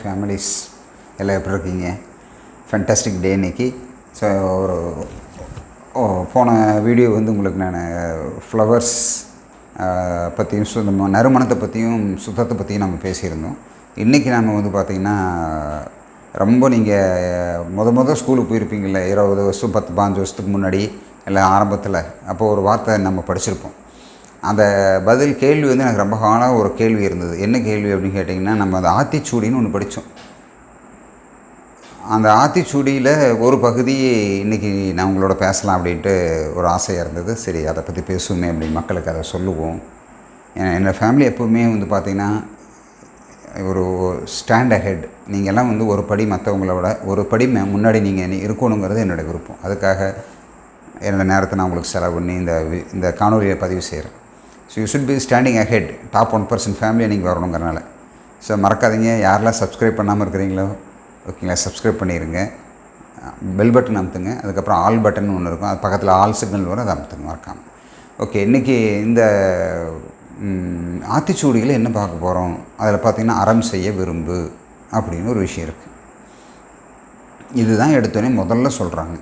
Families எல்லாம் எப்படி இருக்கீங்க? ஃபேண்டாஸ்டிக் டே இன்னைக்கு. ஸோ ஒரு போன வீடியோ வந்து உங்களுக்கு நான் ஃப்ளவர்ஸ் பற்றியும் இந்த நறுமணத்தை பற்றியும் சுத்தத்தை பற்றியும் நம்ம பேசியிருந்தோம். இன்றைக்கி நாம் வந்து பார்த்திங்கன்னா ரொம்ப நீங்கள் முத ஸ்கூலுக்கு போயிருப்பீங்கள்ல, 20 வருஷம் 10-15 வருஷத்துக்கு முன்னாடி இல்லை ஆரம்பத்தில். அப்போது ஒரு வார்த்தை நம்ம படிச்சிருப்போம். அந்த கேள்வி வந்து எனக்கு ரொம்ப காலம் ஒரு கேள்வி இருந்தது. என்ன கேள்வி அப்படின்னு கேட்டிங்கன்னா, நம்ம அந்த ஆத்திச்சூடின்னு ஒன்று படித்தோம். அந்த ஆத்திச்சூடியில் ஒரு பகுதி இன்றைக்கி நான் உங்களோட பேசலாம் அப்படின்ட்டு ஒரு ஆசையாக இருந்தது. சரி, அதை பற்றி பேசுவோமே அப்படின்னு மக்களுக்கு அதை சொல்லுவோம். என்னோடய ஃபேமிலி எப்போவுமே வந்து பார்த்திங்கன்னா ஒரு ஸ்டாண்ட் அஹெட். நீங்கள்லாம் வந்து ஒரு படி மற்றவங்களோட ஒரு படி முன்னாடி நீங்கள் இருக்கணுங்கிறது என்னோடய விருப்பம். அதுக்காக என்னோடய நேரத்தை நான் உங்களுக்கு செலவு பண்ணி இந்த காணொலியை பதிவு செய்கிறேன். So you should be standing ahead. Top 1% ஃபேமிலியை நீங்கள் வரணுங்கிறனால. ஸோ மறக்காதீங்க, யாரெல்லாம் சப்ஸ்கிரைப் பண்ணாமல் இருக்கிறீங்களோ ஓகேங்களா, சப்ஸ்கிரைப் பண்ணிடுங்க. பெல் பட்டன் அமுத்துங்க. அதுக்கப்புறம் ஆல் பட்டன் ஒன்று இருக்கும், அது பக்கத்தில் ஆல் சிக்னல் வரும், அதை அமுத்துங்க மறக்காமல். ஓகே, இன்றைக்கி இந்த ஆத்திச்சூடியில் என்ன பார்க்க போகிறோம்? அதில் பார்த்திங்கன்னா அறம் செய்ய விரும்பு அப்படின்னு ஒரு விஷயம் இருக்குது. இதுதான் எடுத்தோடனே முதல்ல சொல்கிறாங்க.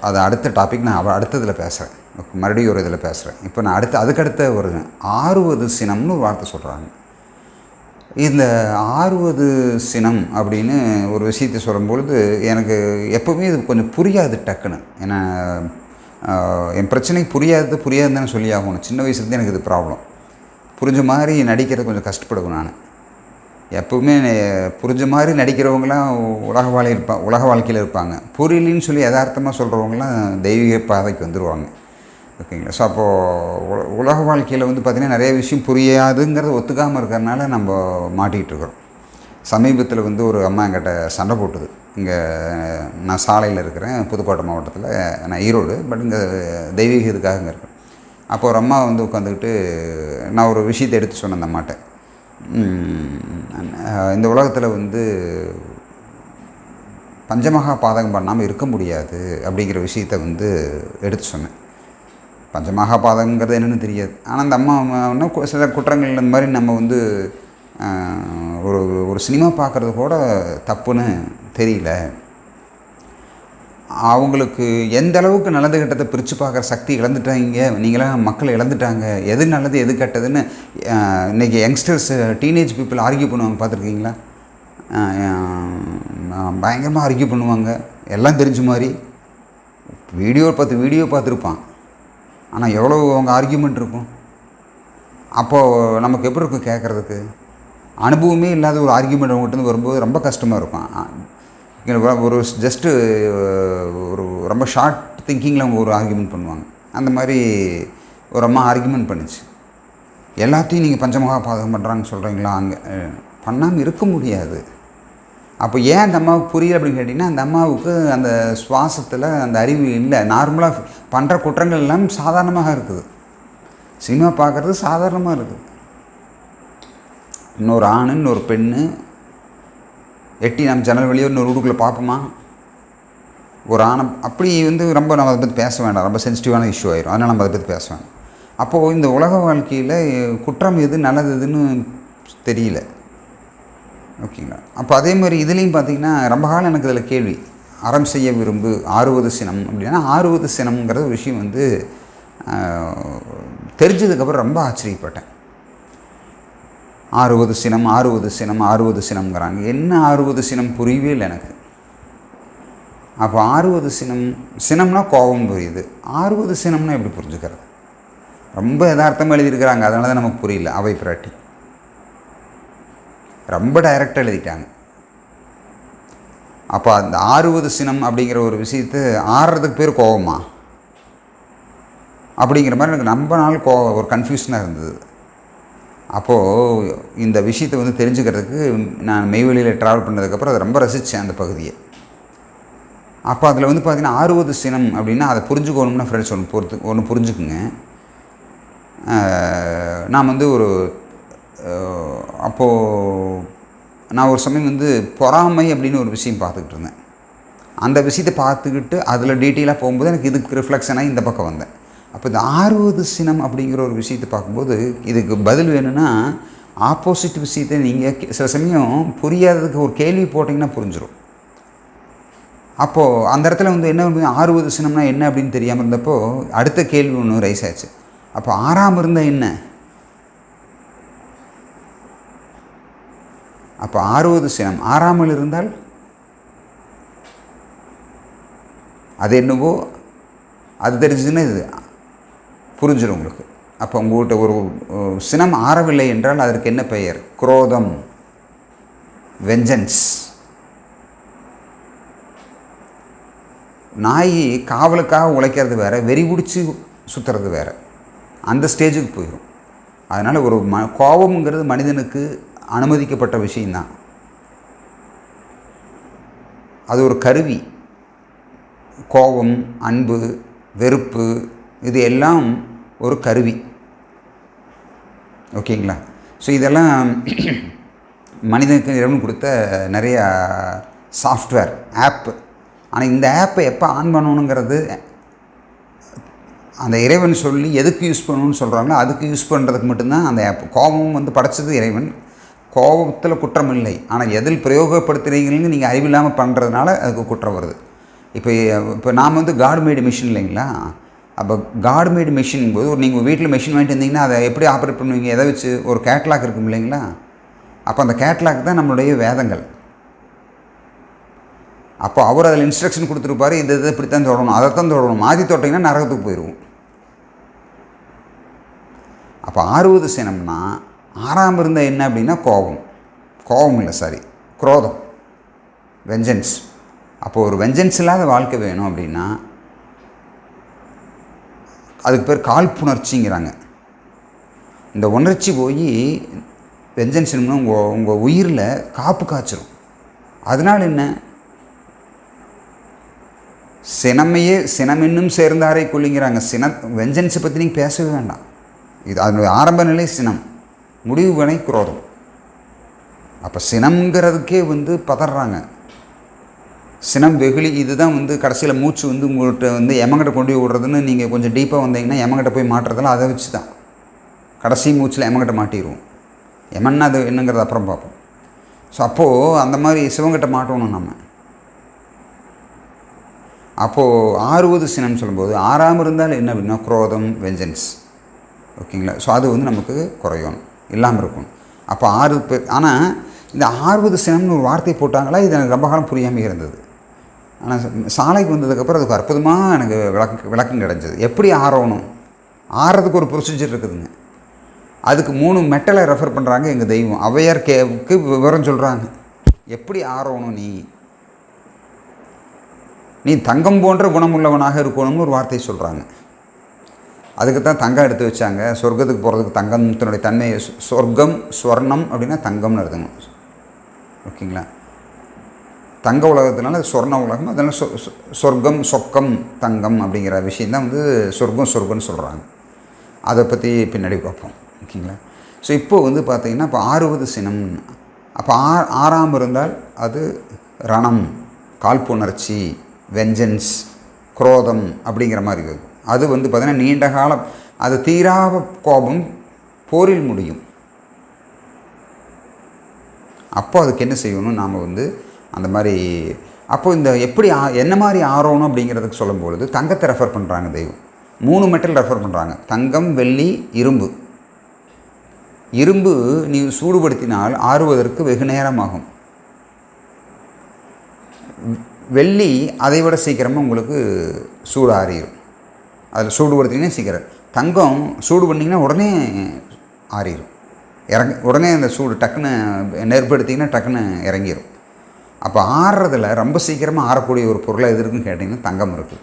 அதை அடுத்த டாபிக் நான் அடுத்ததில் பேசுகிறேன். மறுபடியும் ஒரு இதில் பேசுகிறேன். இப்போ நான் அதுக்கடுத்த ஒரு 6வது சினம்னு ஒரு வார்த்தை சொல்கிறாங்க. இந்த 6வது சினம் அப்படின்னு ஒரு விஷயத்தை சொல்லும்பொழுது எனக்கு எப்போவுமே இது கொஞ்சம் புரியாது டக்குன்னு. ஏன்னா என் பிரச்சனை புரியாதுன்னு தானே சொல்லி ஆகணும். சின்ன வயசுலேருந்து எனக்கு இது ப்ராப்ளம். புரிஞ்ச மாதிரி நடிக்கிறது கொஞ்சம் கஷ்டப்படுவேன் நான். எப்போவுமே புரிஞ்ச மாதிரி நடிக்கிறவங்களாம் உலக வாழ்க்கையில் இருப்பாங்க. புரியலின்னு சொல்லி யதார்த்தமாக சொல்கிறவங்களாம் தெய்வீக பாதைக்கு வந்துடுவாங்க. ஓகேங்களா? ஸோ அப்போது உலக வாழ்க்கையில் வந்து பார்த்திங்கன்னா நிறைய விஷயம் புரியாதுங்கிறத ஒத்துக்காமல் இருக்கிறதுனால நம்ம மாட்டிகிட்டு இருக்கிறோம். சமீபத்தில் வந்து ஒரு அம்மா என்கிட்ட சண்டை போட்டுது. இங்கே நான் சாலையில் இருக்கிறேன், புதுக்கோட்டை மாவட்டத்தில். நான் ஈரோடு, பட் இங்கே தெய்வீக இதுக்காக இங்கே இருக்கேன். அப்போ ஒரு அம்மா வந்து உட்காந்துக்கிட்டு நான் ஒரு விஷயத்தை எடுத்து சொன்னேன் அந்த அம்மாட்ட. இந்த உலகத்தில் வந்து பஞ்சமகா பாதகம் பண்ணாமல் இருக்க முடியாது அப்படிங்கிற விஷயத்தை வந்து எடுத்து சொன்னேன். பஞ்சமகா பாதகங்கிறது என்னென்னு தெரியாது. ஆனால் அந்த அம்மா இன்னும் சில குற்றங்கள் இந்த மாதிரி நம்ம வந்து ஒரு சினிமா பார்க்குறது கூட தப்புன்னு தெரியல. அவங்களுக்கு எந்த அளவுக்கு நல்லது கெட்டதை பிரித்து பார்க்குற சக்தி இழந்துட்டாங்க. நீங்களாம் மக்கள் இழந்துட்டாங்க. எது நல்லது எது கெட்டதுன்னு இன்றைக்கி யங்ஸ்டர்ஸ், டீனேஜ் பீப்புள் ஆர்கியூ பண்ணுவாங்க, பார்த்துருக்கீங்களா? பயங்கரமாக ஆர்கியூ பண்ணுவாங்க. எல்லாம் தெரிஞ்ச மாதிரி வீடியோ பார்த்துருப்பான். ஆனால் எவ்வளோ அவங்க ஆர்கியூமெண்ட் இருக்கும். அப்போது நமக்கு எப்படி இருக்கும் கேட்குறதுக்கு? அனுபவமே இல்லாத ஒரு ஆர்கியூமெண்ட் அவங்ககிட்ட வரும்போது ரொம்ப கஷ்டமாக இருக்கும். ஒரு ஜஸ்ட்டு ஒரு ரொம்ப ஷார்ட் திங்கிங்கில் அவங்க ஒரு ஆர்கியூமெண்ட் பண்ணுவாங்க. அந்த மாதிரி ஒரு அம்மா ஆர்கியூமெண்ட் பண்ணிச்சு. எல்லாத்தையும் நீங்கள் பஞ்சமகா பாதகம் பண்ணுறாங்கன்னு சொல்கிறீங்களா? அங்கே பண்ணாமல் இருக்க முடியாது. அப்போ ஏன் அந்த அம்மாவுக்கு புரியல அப்படின்னு கேட்டிங்கன்னா, அந்த அம்மாவுக்கு அந்த சுவாசத்தில் அந்த அறிவு இல்லை. நார்மலாக பண்ணுற குற்றங்கள் எல்லாம் சாதாரணமாக இருக்குது. சினிமா பார்க்குறது சாதாரணமாக இருக்குது. இன்னொரு ஆண் இன்னொரு பெண்ணு எட்டி நம்ம ஜன்னல் வெளியே இன்னொரு வீட்டுக்குள்ளே பார்ப்போமா? ஒரு ஆணை அப்படி வந்து ரொம்ப நம்ம அதை பற்றி பேச வேண்டாம். ரொம்ப சென்சிட்டிவான இஷ்யூ ஆயிரும். அதனால் நம்ம அதை பற்றி பேச வேண்டாம். அப்போது இந்த உலக வாழ்க்கையில் குற்றம் எது நல்லது எதுன்னு தெரியல. ஓகேங்களா? அப்போ அதே மாதிரி இதுலேயும் பார்த்திங்கன்னா ரொம்ப காலம் எனக்கு இதில் கேள்வி. அறம் செய்ய விரும்பு 6வது சினம் அப்படின்னா 6வது சினம்ங்கிற ஒரு விஷயம் வந்து தெரிஞ்சதுக்கப்புறம் ரொம்ப ஆச்சரியப்பட்டேன். 6வது சினம்ங்கிறாங்க. என்ன 6வது சினம் புரியவே இல்லை எனக்கு. அப்போ 6வது சினம்னா கோபம் புரியுது. 6வது சினம்னா எப்படி புரிஞ்சுக்கிறது? ரொம்ப யதார்த்தமாக எழுதியிருக்கிறாங்க. அதனால தான் நமக்கு புரியல. அவை பிராட்டி ரொம்ப டைரெக்டாக எழுதிட்டாங்க. அப்போ அந்த 6வது சினம் அப்படிங்கிற ஒரு விஷயத்தை ஆடுறதுக்கு பேர் கோபமா அப்படிங்கிற மாதிரி எனக்கு ரொம்ப நாள் ஒரு கன்ஃபியூஷனாக இருந்தது. அப்போது இந்த விஷயத்தை வந்து தெரிஞ்சுக்கிறதுக்கு நான் மெய்வெளியில் ட்ராவல் பண்ணதுக்கப்புறம் அதை ரொம்ப ரசித்தேன் அந்த பகுதியை. அப்போ அதில் வந்து பார்த்திங்கன்னா 6வது சினம் அப்படின்னா அதை புரிஞ்சுக்கணும்னா ஃப்ரெண்ட்ஸ் ஒன்று புரிஞ்சுக்குங்க. நான் வந்து அப்போது நான் ஒரு சமயம் வந்து பொறாமை அப்படின்னு ஒரு விஷயம் பார்த்துக்கிட்டு இருந்தேன். அந்த விஷயத்தை பார்த்துக்கிட்டு அதில் டீட்டெயிலாக போகும்போது எனக்கு இதுக்கு ரிஃப்ளெக்ஷனாக இந்த பக்கம் வந்தேன். அப்போ இந்த 6வது சினம் அப்படிங்கிற ஒரு விஷயத்தை பார்க்கும்போது இதுக்கு பதில் வேணும்னா ஆப்போசிட் விஷயத்தை நீங்கள் சில சமயம் புரியாததுக்கு ஒரு கேள்வி போட்டிங்கன்னா புரிஞ்சிடும். அப்போது அந்த இடத்துல வந்து என்ன ஆறுவது சினம்னா என்ன அப்படின்னு தெரியாமல் இருந்தப்போ அடுத்த கேள்வி ஒன்று ரைஸ் ஆச்சு. அப்போ 6ஆம் இருந்தால் என்ன? அப்போ 6வது சினம் 6ஆமல் இருந்தால் அது என்னவோ அது தெரிஞ்சுதுன்னா இது புரிஞ்சிடும் உங்களுக்கு. அப்போ உங்கள்கிட்ட ஒரு சினம் ஆறவில்லை என்றால் அதற்கு என்ன பெயர்? குரோதம், வெஞ்சன்ஸ். நாய் காவலுக்காக உழைக்கிறது வேறு, வெறி பிடிச்சி சுற்றுறது வேறு, அந்த ஸ்டேஜுக்கு போயிடும். அதனால் ஒரு கோபம்ங்கிறது மனிதனுக்கு அனுமதிக்கப்பட்ட விஷயந்தான். அது ஒரு கருவி. கோபம், அன்பு, வெறுப்பு இது எல்லாம் ஒரு கருவி. ஓகேங்களா? ஸோ இதெல்லாம் மனிதனுக்கு இறைவன் கொடுத்த நிறைய சாஃப்ட்வேர், ஆப்பு. ஆனால் இந்த ஆப்பை எப்போ ஆன் பண்ணணுங்கிறது அந்த இறைவன் சொல்லி எதுக்கு யூஸ் பண்ணணும்னு சொல்கிறாங்களோ அதுக்கு யூஸ் பண்ணுறதுக்கு மட்டும்தான் அந்த ஆப். கோபம் வந்து படைச்சது இறைவன், கோபத்தில் குற்றம் இல்லை. ஆனால் எதில் பிரயோகப்படுத்துகிறீங்கன்னு நீங்கள் அறிவில்லாமல் பண்ணுறதுனால அதுக்கு குற்றம் வருது. இப்போ நாம் வந்து காட் மேடு மிஷின் இல்லைங்களா? அப்போ காட் மேடு மிஷின் போது நீங்கள் வீட்டில் மிஷின் வாங்கிட்டு இருந்தீங்கன்னா அதை எப்படி ஆப்ரேட் பண்ணுவீங்க? எதை வச்சு? ஒரு கேட்லாக் இருக்கும் இல்லைங்களா? அப்போ அந்த கேட்லாக் தான் நம்மளுடைய வேதங்கள். அப்போ அவர் அதில் இன்ஸ்ட்ரக்ஷன் கொடுத்துருப்பாரு, இது இப்படித்தான் தொடரணும், அதைத்தான் தொடரணும். மாற்றி தொட்டிங்கன்னா நரகத்துக்கு போயிடுவோம். அப்போ 6வது சினம்னா 6ஆம் இருந்தால் என்ன அப்படின்னா கோபம் இல்லை, குரோதம், வெஞ்சன்ஸ். அப்போது ஒரு வெஞ்சன்ஸ் இல்லாத வாழ்க்கை வேணும் அப்படின்னா அதுக்கு பேர் காழ்ப்புணர்ச்சிங்கிறாங்க. இந்த உணர்ச்சி போய் வெஞ்சன்ஸ் உங்கள் உயிரில் காப்பு காய்ச்சிரும். அதனால் என்ன? சினம் இன்னும் சேர்ந்தாரை கொள்ளுங்கிறாங்க. வெஞ்சன்ஸை பற்றி நீங்கள் பேசவே வேண்டாம். இது அதனுடைய ஆரம்ப நிலை சினம், முடிவு வினை குரோதம். அப்போ சினம்ங்கிறதுக்கே வந்து பதறாங்க. சினம் வெகுளி, இதுதான் வந்து கடைசியில் மூச்சு வந்து உங்கள்கிட்ட வந்து எமங்கிட்ட கொண்டு போய் விடுறதுன்னு நீங்கள் கொஞ்சம் டீப்பாக வந்தீங்கன்னா எமங்கிட்ட போய் மாட்டுறதெல்லாம் அதை வச்சு தான். கடைசி மூச்சில் எமங்கிட்ட மாட்டிடுவோம். எமன்னா அது என்னங்கிறது அப்புறம் பார்ப்போம். ஸோ அப்போது அந்த மாதிரி சிவங்கிட்ட மாட்டணும் நம்ம. அப்போது 6வது சினம் சொல்லும்போது 6ஆம் இருந்தால் என்ன அப்படின்னா குரோதம், வெஞ்சன்ஸ். ஓகேங்களா? ஸோ அது வந்து நமக்கு குறையணும், இல்லாமல் இருக்கணும். அப்போ 6 பேர். ஆனால் இந்த 6வது சினம்னு ஒரு வார்த்தை போட்டாங்களா, இது எனக்கு ரொம்ப காலம் புரியாமல் இருந்தது. ஆனால் சாலைக்கு வந்ததுக்கப்புறம் அதுக்கு அற்புதமாக எனக்கு விளக்கம் கிடைஞ்சது. எப்படி ஆறணும்? ஆறதுக்கு ஒரு ப்ரொசீஜர் இருக்குதுங்க. அதுக்கு 3 மெட்டலை ரெஃபர் பண்ணுறாங்க எங்கள் தெய்வம். ஔவையார் கேவுக்கு விவரம் சொல்கிறாங்க. எப்படி ஆறணும்? நீ தங்கம் போன்ற குணமுள்ளவனாக இருக்கணும்னு ஒரு வார்த்தையை சொல்கிறாங்க. அதுக்கு தான் தங்கம் எடுத்து வச்சாங்க. சொர்க்கத்துக்கு போகிறதுக்கு தங்கத்தினுடைய தன்மையை, சொர்க்கம் ஸ்வர்ணம் அப்படின்னா தங்கம்னு எழுதணும். ஓகேங்களா? தங்க உலகத்தினால சொர்ண உலகம், அதனால் சொர்க்கம், சொக்கம், தங்கம் அப்படிங்கிற விஷயந்தான் வந்து சொர்க்கம்னு சொல்கிறாங்க. அதை பற்றி பின்னாடி பார்ப்போம். ஓகேங்களா? ஸோ இப்போது வந்து பார்த்திங்கன்னா இப்போ 6வது சினம். அப்போ 6ஆம் இருந்தால் அது ரணம், காழ்ப்புணர்ச்சி, வெஞ்சன்ஸ், குரோதம் அப்படிங்கிற மாதிரி இருக்குது. அது வந்து பார்த்திங்கன்னா நீண்ட காலம், அது தீராத கோபம் போரில் முடியும். அப்போ அதுக்கு என்ன செய்யணும்? நாம் வந்து அந்த மாதிரி அப்போது இந்த எப்படி என்ன மாதிரி ஆறணும் அப்படிங்கிறதுக்கு சொல்லும்பொழுது தங்கத்தை ரெஃபர் பண்ணுறாங்க தெய்வம். 3 மெட்டல் ரெஃபர் பண்ணுறாங்க. தங்கம், வெள்ளி, இரும்பு. இரும்பு நீ சூடுபடுத்தினால் ஆறுவதற்கு வெகு நேரம் ஆகும். வெள்ளி அதை விட சீக்கிரமாக உங்களுக்கு சூடு ஆறிடும். அதில் சூடுபடுத்திங்கன்னா சீக்கிரம். தங்கம் சூடு பண்ணிங்கன்னா உடனே ஆறிடும், உடனே அந்த சூடு டக்குன்னு நெருப்பு எடுத்திங்கன்னா டக்குன்னு இறங்கிடும். அப்போ ஆறுறதில் ரொம்ப சீக்கிரமாக ஆறக்கூடிய ஒரு பொருளை எது இருக்குன்னு கேட்டிங்கன்னா தங்கம் இருக்குது.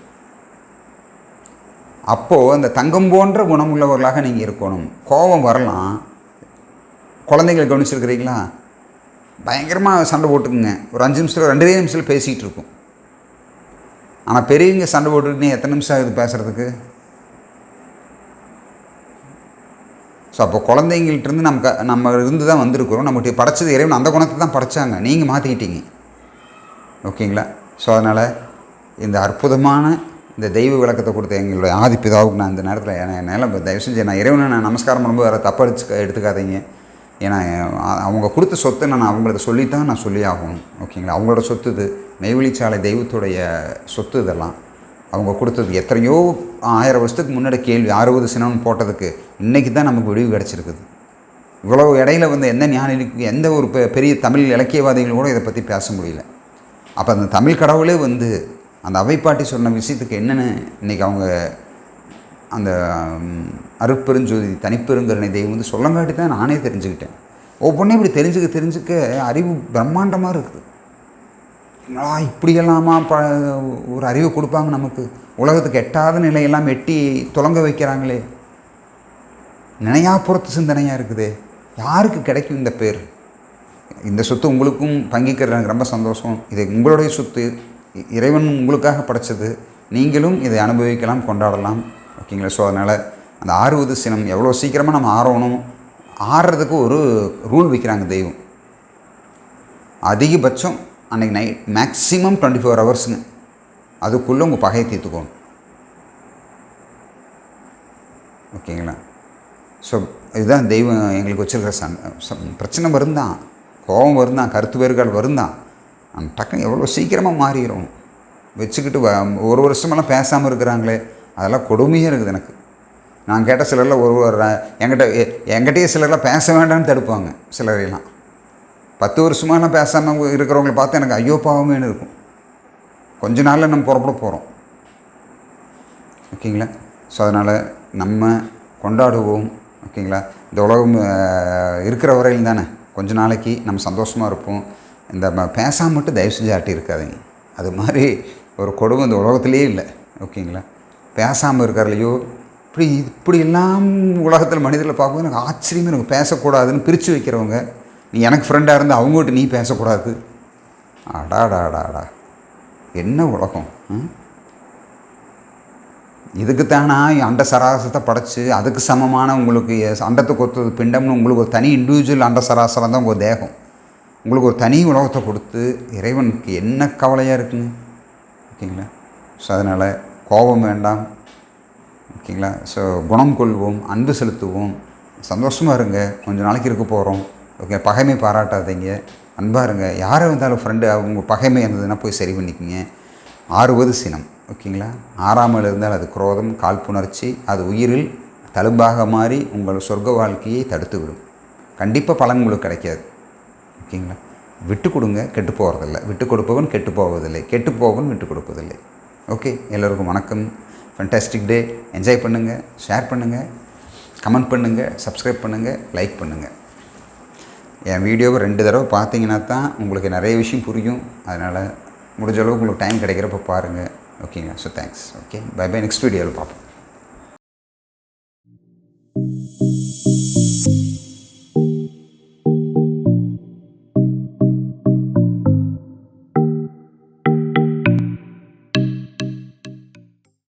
அப்போது அந்த தங்கம் போன்ற குணமுள்ளவர்களாக நீங்கள் இருக்கணும். கோபம் வரலாம். குழந்தைங்களை கவனிச்சிருக்கிறீங்களா? பயங்கரமாக சண்டை போட்டுக்குங்க. ஒரு 5 நிமிஷத்தில் 2 நிமிஷத்தில் பேசிகிட்டு இருக்கும். ஆனால் பெரியவங்க சண்டை போட்டுக்கிட்டு எத்தனை நிமிஷம் ஆகுது பேசுகிறதுக்கு? ஸோ அப்போ குழந்தைங்கள்ட்டேருந்து நம்ம இருந்து தான் வந்திருக்கிறோம். நம்மகிட்ட படைச்சது இறைவன் அந்த குணத்தை தான் படைச்சாங்க. நீங்கள் மாற்றிக்கிட்டீங்க. ஓகேங்களா? ஸோ அதனால் இந்த அற்புதமான இந்த தெய்வ விளக்கத்தை கொடுத்த எங்களுடைய ஆதிப்பிதாவுக்கு நான் இந்த நேரத்தில் என்னால் தயவு செஞ்சு நான் இறைவனை நமஸ்காரம் பண்ணும்போது வேறு தப்பாக எடுத்துக்காதீங்க. ஏன்னா அவங்க கொடுத்த சொத்தை நான் அவங்களுக்கு சொல்லித்தான் நான் சொல்லி ஆகணும். ஓகேங்களா? அவங்களோட சொத்து இது. மெய்வெளிச்சாலை தெய்வத்துடைய சொத்து இதெல்லாம். அவங்க கொடுத்தது எத்தனையோ 1000 வருஷத்துக்கு முன்னாடி கேள்வி 60 சினம்னு போட்டதுக்கு இன்றைக்கி தான் நமக்கு விடிவு கிடச்சிருக்குது. இவ்வளோ இடையில வந்து எந்த ஞானிக்கு எந்த ஒரு பெரிய தமிழ் இலக்கியவாதிகள் கூட இதை பற்றி பேச முடியல. அப்போ அந்த தமிழ் கடவுளே வந்து அந்த அவைப்பாட்டி சொன்ன விஷயத்துக்கு என்னென்னு இன்றைக்கி அவங்க அந்த அருட்பெருஞ்சோதி தனிப்பெருங்கருணை தெய்வம் வந்து சொல்லங்காட்டி தான் நானே தெரிஞ்சுக்கிட்டேன். ஒவ்வொன்றையும் இப்படி தெரிஞ்சுக்க அறிவு பிரம்மாண்டமாக இருக்குது. இப்படியெல்லாமா ஒரு அறிவு கொடுப்பாங்க நமக்கு? உலகத்துக்கு எட்டாத நிலையெல்லாம் எட்டி துலங்க வைக்கிறாங்களே. நினையாப்புறத்து சிந்தனையாக இருக்குதே. யாருக்கு கிடைக்கும் இந்த பேர்? இந்த சொத்து உங்களுக்கும் பங்கிக்கிறது எனக்கு ரொம்ப சந்தோஷம். இது உங்களுடைய சொத்து, இறைவன் உங்களுக்காக படைச்சது. நீங்களும் இதை அனுபவிக்கலாம், கொண்டாடலாம். ஓகேங்களா? ஸோ அதனால் அந்த 6வது சினம் எவ்வளோ சீக்கிரமாக நம்ம ஆறணும். ஆறுறதுக்கு ஒரு ரூல் வைக்கிறாங்க தெய்வம். அதிகபட்சம் அன்றைக்கி நைட் மேக்ஸிமம் 24 ஹவர்ஸுங்க. அதுக்குள்ளே உங்கள் பகையை தீர்த்துக்கணும். ஓகேங்களா? ஸோ இதுதான் தெய்வம் எங்களுக்கு வச்சுருக்கிற பிரச்சனை வருந்தான், கோபம் வருந்தான், கருத்து வேறுகள் வருந்தான். நம்ம டக்குன்னு எவ்வளோ சீக்கிரமாக மாறிடும். வச்சுக்கிட்டு ஒரு வருஷமெல்லாம் பேசாமல் இருக்கிறாங்களே, அதெல்லாம் கொடுமையாக இருக்குது எனக்கு. நான் கேட்ட சிலரில் என்கிட்டயே சிலர்லாம் பேச வேண்டாம்னு தடுப்பாங்க. சிலரையெல்லாம் 10 வருஷமாலாம் பேசாமல் இருக்கிறவங்கள பார்த்து எனக்கு ஐயோ பாவமேனு இருக்கும். கொஞ்ச நாளில் நம்ம புறப்பட போகிறோம். ஓகேங்களா? ஸோ அதனால் நம்ம கொண்டாடுவோம். ஓகேங்களா? இந்த உலகம் இருக்கிற வரையில் தானே கொஞ்ச நாளைக்கு நம்ம சந்தோஷமாக இருப்போம். இந்த பேசாமல் மட்டும் தயவு செஞ்சு ஆட்டி இருக்காதுங்க. அது மாதிரி ஒரு கொடுமை இந்த உலகத்துலேயே இல்லை. ஓகேங்களா? பேசாமல் இருக்கார்லையோ இப்படியெல்லாம் உலகத்தில் மனிதர்களை பார்க்கும்போது எனக்கு ஆச்சரியமே. எனக்கு பேசக்கூடாதுன்னு பிரித்து வைக்கிறவங்க, நீ எனக்கு ஃப்ரெண்டாக இருந்து அவங்ககிட்ட நீ பேசக்கூடாது. அடாடாடாடா, என்ன உலகம்! இதுக்குத்தானா அண்ட சராசரத்தை படைச்சி அதுக்கு சமமான உங்களுக்கு அண்டத்துக்கு ஒத்தது பிண்டம்னு உங்களுக்கு ஒரு தனி இண்டிவிஜுவல் அண்ட சராசரம் தான் உங்கள் தேகம். உங்களுக்கு ஒரு தனி உலகத்தை கொடுத்து இறைவனுக்கு என்ன கவலையாக இருக்குங்க. ஓகேங்களா? ஸோ அதனால் கோபம் வேண்டாம். ஓகேங்களா? ஸோ குணம் கொள்வோம், அன்பு செலுத்துவோம், சந்தோஷமாக இருங்க. கொஞ்சம் நாளைக்கு இருக்க போகிறோம். ஓகே? பகைமை பாராட்டாதீங்க, அன்பாக இருங்க. யாரை வந்தாலும் ஃப்ரெண்டு அவங்க பகைமை இருந்ததுன்னா போய் சரி பண்ணிக்கோங்க. 6வது சினம். ஓகேங்களா? 6ஆமல் இருந்தால் அது குரோதம், காழ்ப்புணர்ச்சி. அது உயிரில் தழும்பாக மாறி உங்கள் சொர்க்க வாழ்க்கையை தடுத்து விடும். கண்டிப்பாக பலன் உங்களுக்கு கிடைக்காது. ஓகேங்களா? விட்டு கொடுங்க, கெட்டு போகிறதில்லை. விட்டு கொடுப்பவன் கெட்டு போவதில்லை, கெட்டு போவன் விட்டு கொடுப்பதில்லை. ஓகே, எல்லோருக்கும் வணக்கம். ஃபண்டாஸ்டிக் டே. என்ஜாய் பண்ணுங்கள், ஷேர் பண்ணுங்கள், கமெண்ட் பண்ணுங்கள், சப்ஸ்கிரைப் பண்ணுங்கள், லைக் பண்ணுங்கள். என் வீடியோவை 2 தடவை பார்த்தீங்கன்னா தான் உங்களுக்கு நிறைய விஷயம் புரியும். அதனால் முடிஞ்ச அளவுக்கு உங்களுக்கு டைம் கிடைக்கிறப்ப பாருங்கள். ஓகேங்களா? So thanks. Okay, bye bye. Next வீடியோவில் பார்ப்போம்.